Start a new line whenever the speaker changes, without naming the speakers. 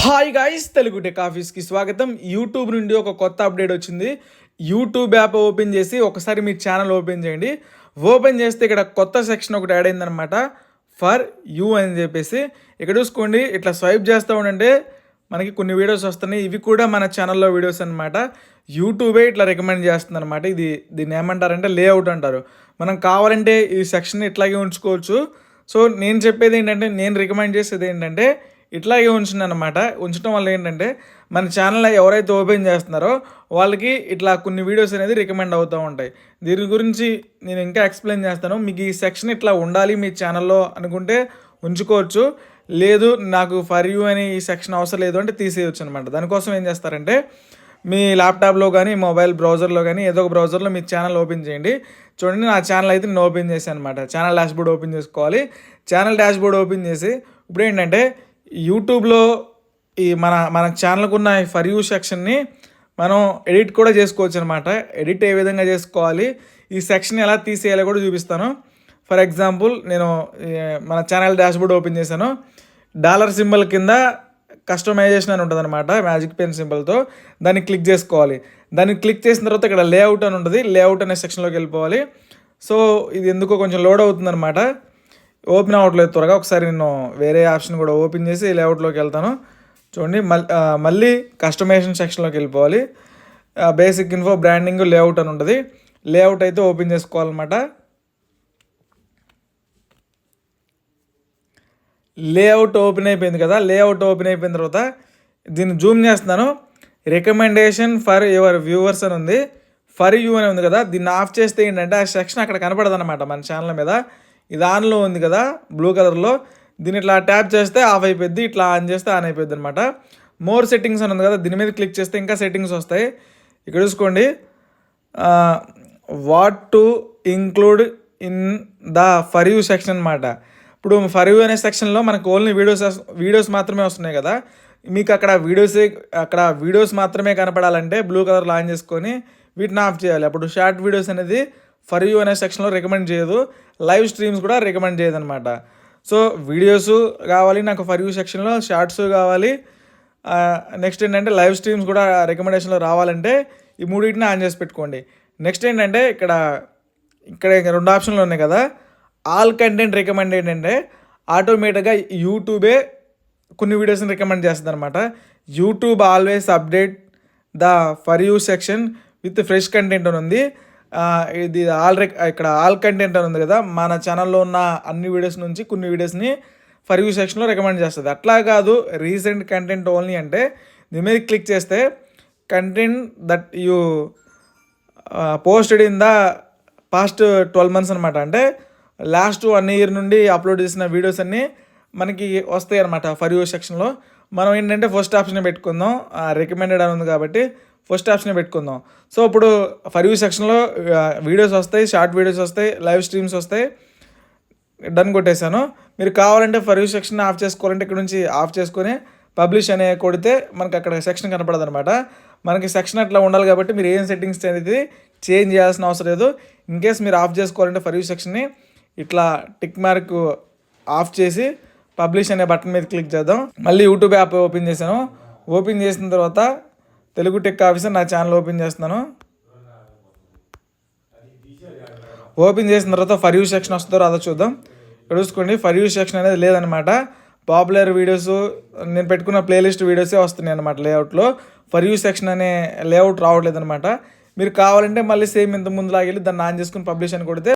Hi guys, Telugu tech ఆఫీస్కి స్వాగతం. YouTube నుండి ఒక కొత్త అప్డేట్ వచ్చింది. యూట్యూబ్ యాప్ ఓపెన్ చేసి ఒకసారి మీ ఛానల్ ఓపెన్ చేయండి. ఓపెన్ చేస్తే ఇక్కడ కొత్త సెక్షన్ ఒకటి యాడ్ అయిందనమాట, ఫర్ యూ అని చెప్పేసి. ఇక్కడ చూసుకోండి, ఇట్లా స్వైప్ చేస్తూ ఉండంటే మనకి కొన్ని వీడియోస్ వస్తున్నాయి. ఇవి కూడా మన ఛానల్లో వీడియోస్ అనమాట. యూట్యూబే ఇట్లా రికమెండ్ చేస్తుంది అనమాట. దీన్ని ఏమంటారంటే లేఅవుట్ అంటారు. మనం కావాలంటే ఈ సెక్షన్ ఇట్లాగే ఉంచుకోవచ్చు. సో నేను చెప్పేది ఏంటంటే, నేను రికమెండ్ చేసేది ఏంటంటే ఇట్లాగే ఉంచండి అనమాట. ఉంచడం వల్ల ఏంటంటే మన ఛానల్ ఎవరైతే ఓపెన్ చేస్తున్నారో వాళ్ళకి ఇట్లా కొన్ని వీడియోస్ అనేది రికమెండ్ అవుతూ ఉంటాయి. దీని గురించి నేను ఇంకా ఎక్స్ప్లెయిన్ చేస్తాను. మీకు ఈ సెక్షన్ ఇట్లా ఉండాలి మీ ఛానల్లో అనుకుంటే ఉంచుకోవచ్చు, లేదు నాకు ఫర్ యూ అని ఈ సెక్షన్ అవసరం లేదు అంటే తీసేయచ్చు అనమాట. దానికోసం ఏం చేస్తారంటే మీ ల్యాప్టాప్లో కానీ మొబైల్ బ్రౌజర్లో కానీ ఏదో ఒక బ్రౌజర్లో మీ ఛానల్ ఓపెన్ చేయండి. చూడండి, నా ఛానల్ అయితే నేను ఓపెన్ చేశాను అనమాట. ఛానల్ డాష్బోర్డ్ ఓపెన్ చేసుకోవాలి. ఛానల్ డాష్బోర్డ్ ఓపెన్ చేసి ఇప్పుడు ఏంటంటే యూట్యూబ్లో ఈ మన ఛానల్కు ఉన్న ఫర్ యూ సెక్షన్ని మనం ఎడిట్ కూడా చేసుకోవచ్చు అనమాట. ఎడిట్ ఏ విధంగా చేసుకోవాలి, ఈ సెక్షన్ ఎలా తీసేయాలో కూడా చూపిస్తాను. ఫర్ ఎగ్జాంపుల్, నేను మన ఛానల్ డాష్బోర్డ్ ఓపెన్ చేశాను. డాలర్ సింబల్ కింద కస్టమైజేషన్ అని ఉంటుంది అనమాట, మ్యాజిక్ పెన్ సింబల్తో. దాన్ని క్లిక్ చేసుకోవాలి. దాన్ని క్లిక్ చేసిన తర్వాత ఇక్కడ లేఅవుట్ అని ఉంటుంది. లేఅవుట్ అనే సెక్షన్లోకి వెళ్ళిపోవాలి. సో ఇది ఎందుకో కొంచెం లోడ్ అవుతుందన్నమాట, ఓపెన్ అవ్వట్లేదు త్వరగా. ఒకసారి నేను వేరే ఆప్షన్ కూడా ఓపెన్ చేసి లేఅవుట్లోకి వెళ్తాను. చూడండి, మళ్ళీ కస్టమైజేషన్ సెక్షన్లోకి వెళ్ళిపోవాలి. బేసిక్ ఇన్ఫో, బ్రాండింగ్, లేఅవుట్ అని ఉంటుంది. లేఅవుట్ అయితే ఓపెన్ చేసుకోవాలన్నమాట. లేఅవుట్ ఓపెన్ అయిపోయింది కదా. లేఅవుట్ ఓపెన్ అయిపోయిన తర్వాత దీన్ని జూమ్ చేస్తున్నాను. రికమెండేషన్ ఫర్ యువర్ వ్యూవర్స్ అని ఉంది, ఫర్ యూ అని ఉంది కదా. దీన్ని ఆఫ్ చేస్తే ఏంటంటే ఆ సెక్షన్ అక్కడ కనపడదు అనమాట మన ఛానల్ మీద. ఇది ఆన్లో ఉంది కదా బ్లూ కలర్లో, దీన్ని ఇట్లా ట్యాప్ చేస్తే ఆఫ్ అయిపోద్ది, ఇట్లా ఆన్ చేస్తే ఆన్ అయిపోద్ది అనమాట. మోర్ సెట్టింగ్స్ అని ఉంది కదా, దీని మీద క్లిక్ చేస్తే ఇంకా సెట్టింగ్స్ వస్తాయి. ఇక్కడ చూసుకోండి, what to include in the for you section అనమాట. ఇప్పుడు ఫర్ యూ అనే సెక్షన్లో మనకు ఓన్లీ వీడియోస్ మాత్రమే వస్తున్నాయి కదా. మీకు అక్కడ వీడియోస్ మాత్రమే కనపడాలంటే బ్లూ కలర్లో ఆన్ చేసుకొని వీటిని ఆఫ్ చేయాలి. అప్పుడు షార్ట్ వీడియోస్ అనేది ఫర్ యూ అనే సెక్షన్లో రికమెండ్ చేయదు, లైవ్ స్ట్రీమ్స్ కూడా రికమెండ్ చేయదు అనమాట. సో వీడియోస్ కావాలి నాకు ఫర్ యూ సెక్షన్లో, షార్ట్స్ కావాలి, నెక్స్ట్ ఏంటంటే లైవ్ స్ట్రీమ్స్ కూడా రికమెండేషన్లో రావాలంటే ఈ మూడింటిని ఆన్ చేసి పెట్టుకోండి. నెక్స్ట్ ఏంటంటే ఇక్కడ రెండు ఆప్షన్లు ఉన్నాయి కదా. ఆల్ కంటెంట్ రికమెండ్ ఏంటంటే ఆటోమేటిక్గా యూట్యూబే కొన్ని వీడియోస్ని రికమెండ్ చేస్తుంది అనమాట. YouTube always update the for you section with fresh content అని ఉంది. ఇది ఇక్కడ ఆల్ కంటెంట్ అని ఉంది కదా, మన ఛానల్లో ఉన్న అన్ని వీడియోస్ నుంచి కొన్ని వీడియోస్ని ఫర్ యూ సెక్షన్లో రికమెండ్ చేస్తుంది. అట్లా కాదు రీసెంట్ కంటెంట్ ఓన్లీ అంటే దీని మీద క్లిక్ చేస్తే content that you posted in the past 12 months అనమాట. అంటే లాస్ట్ 1 year నుండి అప్లోడ్ చేసిన వీడియోస్ అన్నీ మనకి వస్తాయి అనమాట ఫర్ యూ సెక్షన్లో. మనం ఏంటంటే ఫస్ట్ ఆప్షన్ పెట్టుకుందాం, రికమెండెడ్ అని ఉంది కాబట్టి ఫస్ట్ ఆప్షన్ పెట్టుకుందాం. సో ఇప్పుడు ఫర్ యూ సెక్షన్లో వీడియోస్ వస్తాయి, షార్ట్ వీడియోస్ వస్తాయి, లైవ్ స్ట్రీమ్స్ వస్తాయి. డన్ కొట్టేశాను. మీరు కావాలంటే ఫర్ యూ సెక్షన్ ఆఫ్ చేసుకోవాలంటే ఇక్కడ నుంచి ఆఫ్ చేసుకొని పబ్లిష్ అనే కొడితే మనకి అక్కడ సెక్షన్ కనపడదు అనమాట. మనకి సెక్షన్ అట్లా ఉండాలి కాబట్టి మీరు ఏం సెట్టింగ్స్ అనేది చేంజ్ చేయాల్సిన అవసరం లేదు. ఇన్ కేస్ మీరు ఆఫ్ చేసుకోవాలంటే ఫర్ యూ సెక్షన్ని ఇట్లా టిక్ మార్క్ ఆఫ్ చేసి పబ్లిష్ అనే బటన్ మీద క్లిక్ చేద్దాం. మళ్ళీ యూట్యూబ్ యాప్ ఓపెన్ చేశాను. ఓపెన్ చేసిన తర్వాత తెలుగు టెక్ ఆఫీసర్ నా ఛానల్ ఓపెన్ చేస్తున్నాను. ఓపెన్ చేసిన తర్వాత ఫర్ యూ సెక్షన్ వస్తుందో రాదో చూద్దాం. ఇక్కడ చూసుకోండి, ఫర్ యూ సెక్షన్ అనేది లేదనమాట. పాపులర్ వీడియోస్, నేను పెట్టుకున్న ప్లేలిస్ట్ వీడియోసే వస్తున్నాయి అనమాట లేఅవుట్లో. ఫర్ యూ సెక్షన్ అనే లేఅవుట్ రావట్లేదు అనమాట. మీరు కావాలంటే మళ్ళీ సేమ్ ఇంత ముందు లాగెళ్ళి దాన్ని ఆన్ చేసుకుని పబ్లిష్ అని కొడితే